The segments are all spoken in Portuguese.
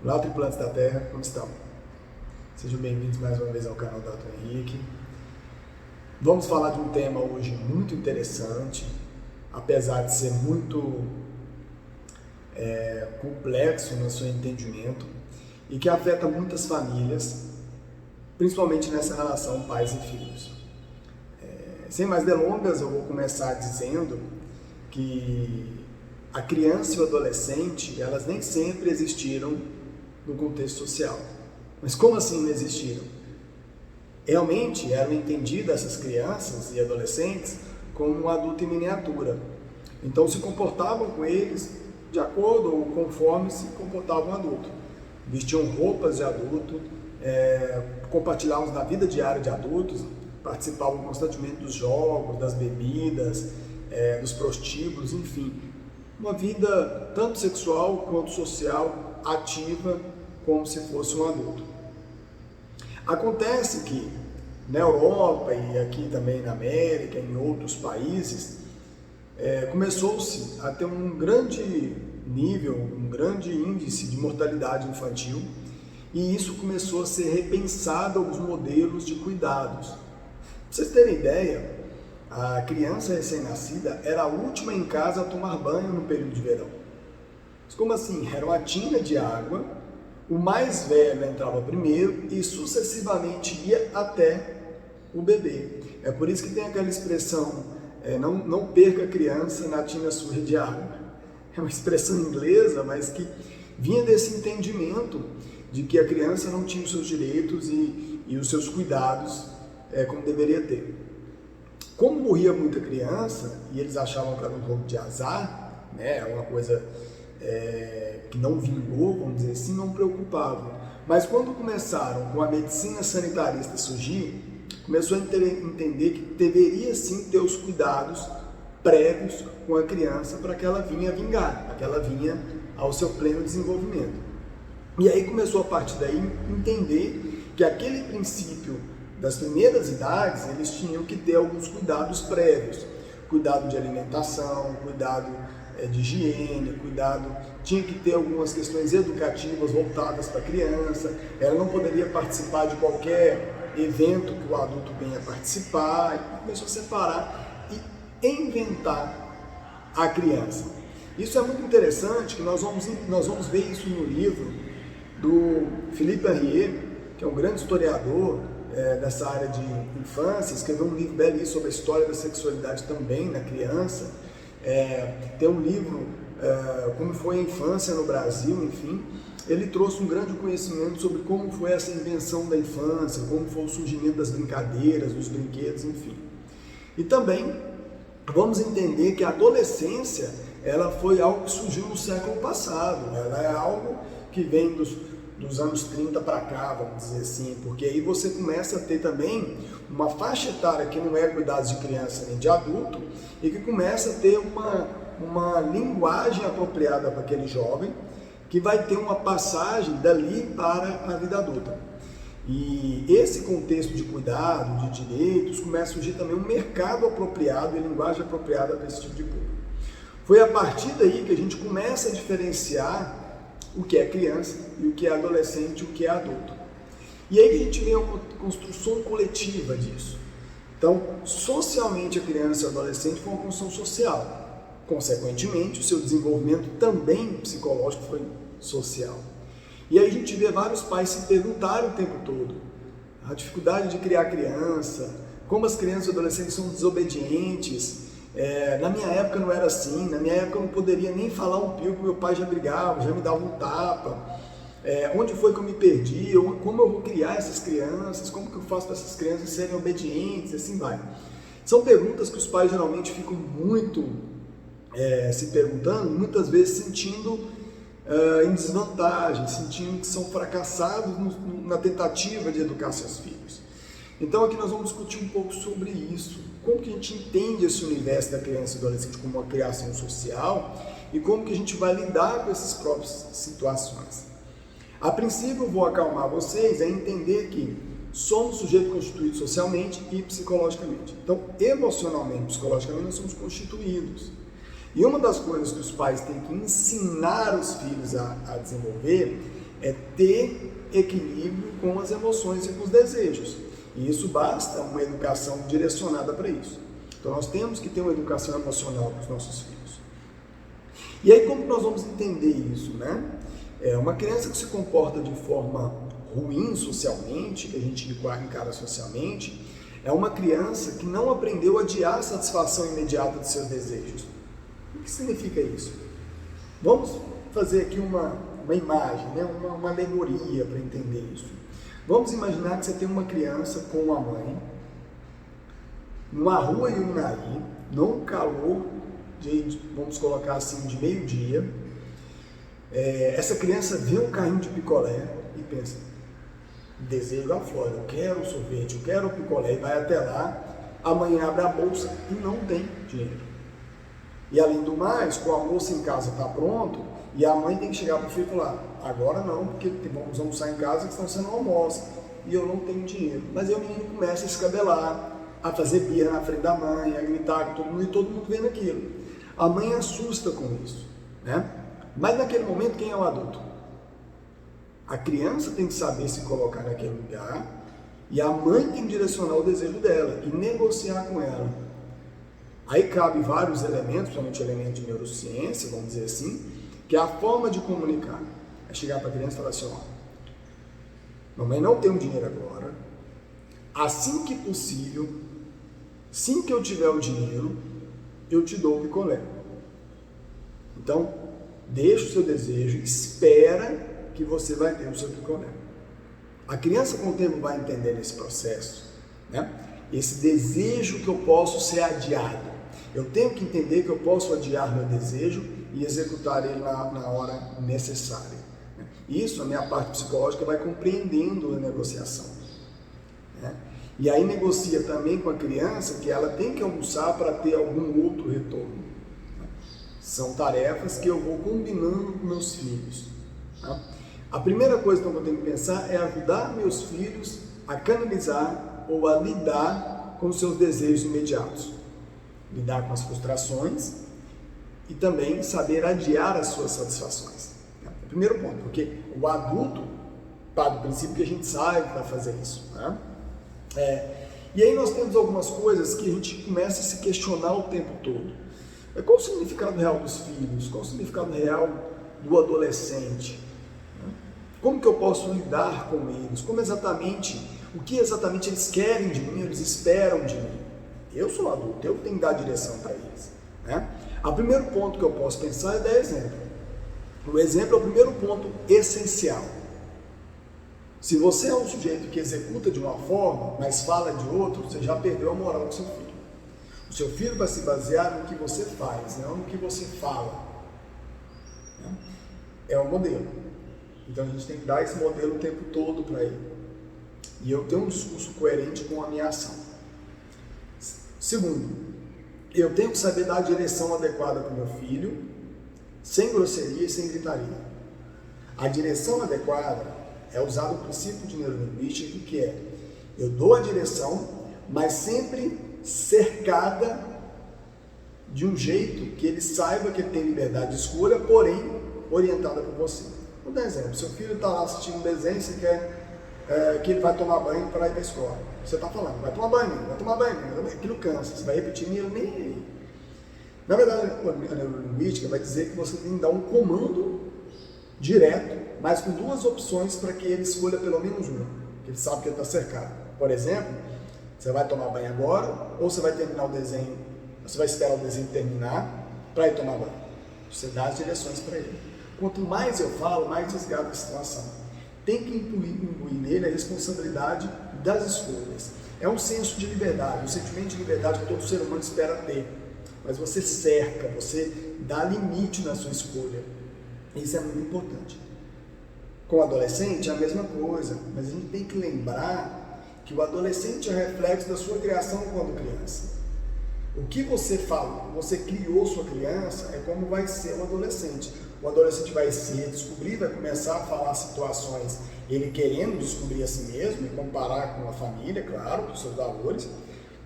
Olá, tripulantes da Terra, como estão? Sejam bem-vindos mais uma vez ao canal Dr. Henrique. Vamos falar de um tema hoje muito interessante, apesar de ser muito complexo no seu entendimento e que afeta muitas famílias, principalmente nessa relação pais e filhos. Sem mais delongas, eu vou começar dizendo que a criança e o adolescente, elas nem sempre existiram no contexto social. Mas como assim não existiram? Realmente eram entendidas essas crianças e adolescentes como um adulto em miniatura. Então se comportavam com eles de acordo ou conforme se comportava um adulto. Vestiam roupas de adulto, compartilhavam da vida diária de adultos, participavam constantemente dos jogos, das bebidas, dos prostíbulos, enfim. Uma vida tanto sexual quanto social, ativa, como se fosse um adulto. Acontece que na Europa e aqui também na América, em outros países, começou-se a ter um grande nível, um grande índice de mortalidade infantil, e isso começou a ser repensado os modelos de cuidados. Pra vocês terem ideia, a criança recém-nascida era a última em casa a tomar banho no período de verão. Mas como assim? Era uma tina de água, o mais velho entrava primeiro e sucessivamente ia até o bebê. É por isso que tem aquela expressão, não perca a criança na tina suja de água. É uma expressão inglesa, mas que vinha desse entendimento de que a criança não tinha os seus direitos e os seus cuidados como deveria ter. Como morria muita criança, e eles achavam que era um jogo de azar, uma coisa que não vingou, vamos dizer assim, não preocupavam. Mas quando começaram com a medicina sanitarista surgir, começou a entender que deveria sim ter os cuidados prévios com a criança para que ela vinha vingar, para que ela vinha ao seu pleno desenvolvimento. E aí começou a partir daí entender que aquele princípio das primeiras idades, eles tinham que ter alguns cuidados prévios, cuidado de alimentação, cuidado de higiene, tinha que ter algumas questões educativas voltadas para a criança, ela não poderia participar de qualquer evento que o adulto venha participar, e começou a separar e inventar a criança. Isso é muito interessante, que nós vamos ver isso no livro do Philippe Henriet, que é um grande historiador dessa área de infância, escreveu um livro belíssimo sobre a história da sexualidade também na criança, tem um livro como foi a infância no Brasil, enfim, ele trouxe um grande conhecimento sobre como foi essa invenção da infância, como foi o surgimento das brincadeiras, dos brinquedos, enfim. E também vamos entender que a adolescência, ela foi algo que surgiu no século passado, ela é algo que vem dos anos 30 para cá, vamos dizer assim, porque aí você começa a ter também uma faixa etária que não é cuidados de criança nem de adulto e que começa a ter uma linguagem apropriada para aquele jovem que vai ter uma passagem dali para a vida adulta. E esse contexto de cuidado, de direitos, começa a surgir também um mercado apropriado e linguagem apropriada para esse tipo de público. Foi a partir daí que a gente começa a diferenciar o que é criança e o que é adolescente e o que é adulto. E aí a gente vê uma construção coletiva disso. Então, socialmente a criança e o adolescente foi uma construção social. Consequentemente, o seu desenvolvimento também psicológico foi social. E aí a gente vê vários pais se perguntarem o tempo todo a dificuldade de criar criança, como as crianças e adolescentes são desobedientes. Na minha época não era assim, na minha época eu não poderia nem falar um pio que meu pai já brigava, já me dava um tapa. Onde foi que eu me perdi? Como eu vou criar essas crianças? Como que eu faço para essas crianças serem obedientes? Assim vai. São perguntas que os pais geralmente ficam muito se perguntando, muitas vezes sentindo em desvantagem, sentindo que são fracassados na tentativa de educar seus filhos. Então aqui nós vamos discutir um pouco sobre isso, como que a gente entende esse universo da criança e do adolescente como uma criação social e como que a gente vai lidar com essas próprias situações. A princípio eu vou acalmar vocês a entender que somos sujeitos constituídos socialmente e psicologicamente. Então emocionalmente e psicologicamente nós somos constituídos. E uma das coisas que os pais têm que ensinar os filhos a desenvolver é ter equilíbrio com as emoções e com os desejos. E isso basta uma educação direcionada para isso. Então nós temos que ter uma educação emocional para os nossos filhos. E aí como nós vamos entender isso, né? Uma criança que se comporta de forma ruim socialmente, que a gente encara socialmente, é uma criança que não aprendeu a adiar a satisfação imediata de seus desejos. O que significa isso? Vamos fazer aqui uma imagem, né? uma alegoria para entender isso. Vamos imaginar que você tem uma criança com uma mãe, numa rua em Unai, num calor vamos colocar assim, de meio-dia. Essa criança vê um carrinho de picolé e pensa, desejo aflora, eu quero o sorvete, eu quero o picolé, e vai até lá, a mãe abre a bolsa e não tem dinheiro. E além do mais, o almoço em casa está pronto, e a mãe tem que chegar para o filho e falar, agora não, porque vamos almoçar em casa que senão você não almoça, e eu não tenho dinheiro. Mas aí o menino começa a escabelar, a fazer birra na frente da mãe, a gritar com todo mundo, e todo mundo vendo aquilo. A mãe assusta com isso, né? Mas naquele momento, quem é o adulto? A criança tem que saber se colocar naquele lugar, e a mãe tem que direcionar o desejo dela e negociar com ela. Aí cabe vários elementos, principalmente elementos de neurociência, vamos dizer assim, que é a forma de comunicar. É chegar para a criança e falar assim, ó, mamãe não tem um dinheiro agora, assim que possível, assim que eu tiver o dinheiro, eu te dou o picolé. Então, deixa o seu desejo, espera que você vai ter o seu picolé. A criança com o tempo vai entender esse processo, né? Esse desejo que eu posso ser adiado. Eu tenho que entender que eu posso adiar meu desejo e executar ele na hora necessária. Isso, a minha parte psicológica vai compreendendo a negociação, né? E aí negocia também com a criança que ela tem que almoçar para ter algum outro retorno. São tarefas que eu vou combinando com meus filhos, tá? A primeira coisa então, que eu tenho que pensar é ajudar meus filhos a canalizar ou a lidar com os seus desejos imediatos. Lidar com as frustrações e também saber adiar as suas satisfações. É o primeiro ponto, porque o adulto parte do princípio que a gente sabe para fazer isso, né? E aí nós temos algumas coisas que a gente começa a se questionar o tempo todo. Qual o significado real dos filhos? Qual o significado real do adolescente? Como que eu posso lidar com eles? O que exatamente eles querem de mim, eles esperam de mim? Eu sou adulto, eu tenho que dar direção para eles, né? O primeiro ponto que eu posso pensar é dar exemplo. O exemplo é o primeiro ponto essencial. Se você é um sujeito que executa de uma forma, mas fala de outro, você já perdeu a moral do seu filho. O seu filho vai se basear no que você faz, não no que você fala. É um modelo. Então a gente tem que dar esse modelo o tempo todo para ele. E eu tenho um discurso coerente com a minha ação. Segundo, eu tenho que saber dar a direção adequada para o meu filho, sem grosseria e sem gritaria. A direção adequada é usar o princípio de neurolinguística, que é, eu dou a direção, mas sempre cercada de um jeito que ele saiba que ele tem liberdade de escolha, porém orientada por você. Vou dar um exemplo, seu filho está lá assistindo um desenho e você quer que ele vai tomar banho para ir para a escola. Você está falando, vai tomar banho, aquilo cansa, você vai repetindo e ele nem aí. Na verdade, a neurolinguística vai dizer que você tem que dar um comando direto, mas com duas opções para que ele escolha pelo menos uma, que ele sabe que ele está cercado. Por exemplo, você vai tomar banho agora, ou você vai terminar o desenho, você vai esperar o desenho terminar para ir tomar banho. Você dá as direções para ele. Quanto mais eu falo, mais desgasta a situação. Tem que imbuir nele a responsabilidade das escolhas. É um senso de liberdade, um sentimento de liberdade que todo ser humano espera ter. Mas você cerca, você dá limite na sua escolha. Isso é muito importante. Com o adolescente é a mesma coisa, mas a gente tem que lembrar que o adolescente é reflexo da sua criação quando criança. O que você fala, você criou sua criança, é como vai ser um adolescente. O adolescente vai se redescobrir, vai começar a falar situações, ele querendo descobrir a si mesmo e comparar com a família, claro, com os seus valores,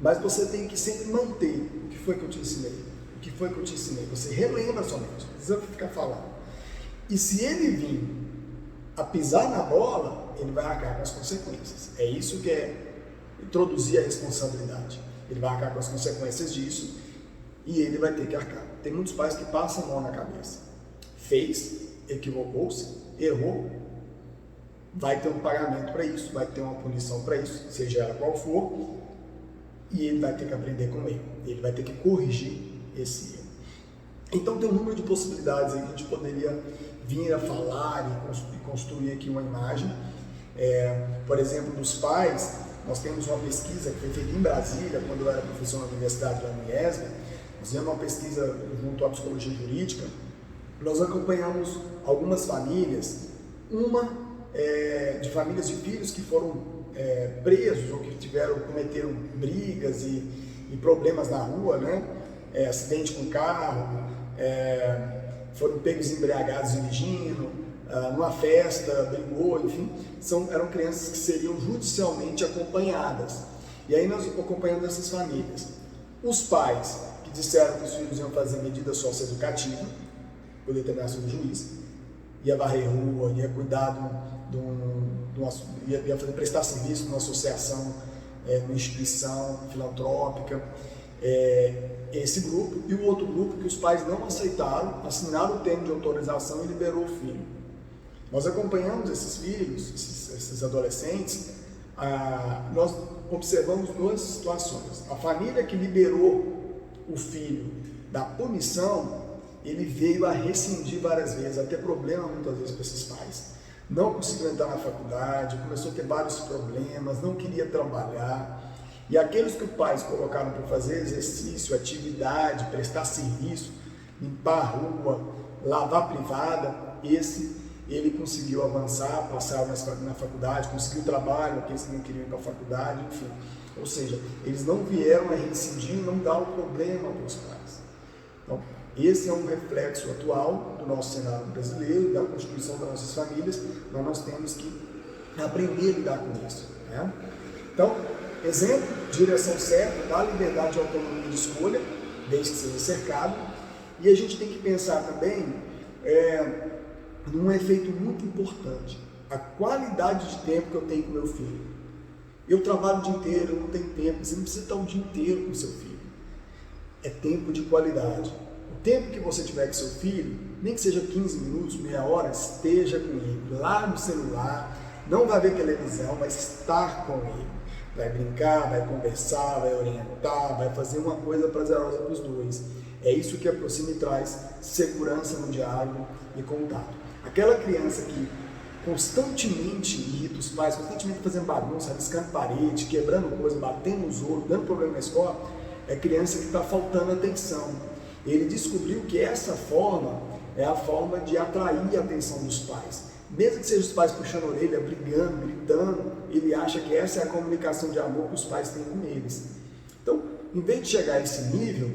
mas você tem que sempre manter o que foi que eu te ensinei, o que foi que eu te ensinei. Você relembra somente, não precisa ficar falando. E se ele vir a pisar na bola, ele vai arcar com as consequências. É isso que é introduzir a responsabilidade. Ele vai arcar com as consequências disso e ele vai ter que arcar. Tem muitos pais que passam a mão na cabeça. Fez, equivocou-se, errou, vai ter um pagamento para isso, vai ter uma punição para isso, seja ela qual for, e ele vai ter que aprender com ele. Ele vai ter que corrigir esse erro. Então tem um número de possibilidades aí que a gente poderia vir a falar e construir aqui uma imagem. Por exemplo, dos pais, nós temos uma pesquisa que foi feita em Brasília, quando eu era professor na universidade lá no IESB. Nós fizemos uma pesquisa junto à psicologia jurídica. Nós acompanhamos algumas famílias, de famílias de filhos que foram presos ou que cometeram brigas e problemas na rua, né? Acidente com carro, foram pegos embriagados dirigindo, numa festa, brigou, enfim, eram crianças que seriam judicialmente acompanhadas. E aí nós acompanhamos essas famílias. Os pais que disseram que os filhos iam fazer medida socioeducativa, por determinação do juiz, ia varrer rua, ia cuidar ia prestar serviço numa associação, numa instituição filantrópica, esse grupo, e o outro grupo que os pais não aceitaram, assinaram o termo de autorização e liberou o filho. Nós acompanhamos esses filhos, esses adolescentes, nós observamos duas situações. A família que liberou o filho da punição, ele veio a rescindir várias vezes, a ter problema muitas vezes com esses pais. Não conseguiu entrar na faculdade, começou a ter vários problemas, não queria trabalhar. E aqueles que os pais colocaram para fazer exercício, atividade, prestar serviço, limpar a rua, lavar privada, ele conseguiu avançar, passar na faculdade, conseguiu trabalho, aqueles que não queriam ir para a faculdade, enfim. Ou seja, eles não vieram a reincidir e não dar o problema para os pais. Então, esse é um reflexo atual do nosso cenário brasileiro, da constituição das nossas famílias, mas nós temos que aprender a lidar com isso, né? Então, exemplo, direção certa, dá liberdade e autonomia de escolha, desde que seja cercado, e a gente tem que pensar também num efeito muito importante, a qualidade de tempo que eu tenho com meu filho. Eu trabalho o dia inteiro, eu não tenho tempo, você não precisa estar o dia inteiro com seu filho. É tempo de qualidade. O tempo que você tiver com seu filho, nem que seja 15 minutos, meia hora, esteja com ele, lá no celular, não vai ver televisão, vai estar com ele. Vai brincar, vai conversar, vai orientar, vai fazer uma coisa prazerosa para os dois. É isso que aproxima e traz segurança no diálogo e contato. Aquela criança que constantemente irrita os pais, constantemente fazendo bagunça, riscando parede, quebrando coisa, batendo nos outros, dando problema na escola, é criança que está faltando atenção. Ele descobriu que essa forma é a forma de atrair a atenção dos pais. Mesmo que sejam os pais puxando a orelha, brigando, gritando, ele acha que essa é a comunicação de amor que os pais têm com eles. Então, em vez de chegar a esse nível,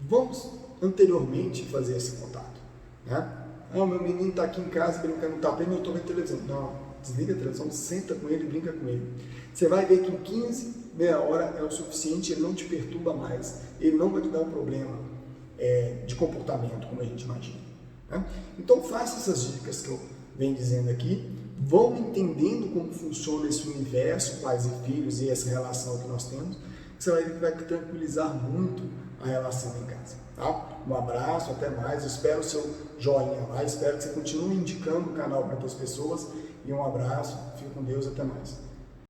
vamos anteriormente fazer esse contato, né? Meu menino está aqui em casa brincando no tapete, eu estou vendo televisão. Não, desliga a televisão, senta com ele, brinca com ele. Você vai ver que em 15, meia hora é o suficiente, ele não te perturba mais, ele não vai te dar um problema de comportamento, como a gente imagina, né? Então, faça essas dicas que eu venho dizendo aqui, vão entendendo como funciona esse universo, pais e filhos, e essa relação que nós temos, que você vai tranquilizar muito a relação em casa, tá? Um abraço, até mais, eu espero o seu joinha lá, espero que você continue indicando o canal para outras pessoas, e um abraço, fique com Deus, até mais.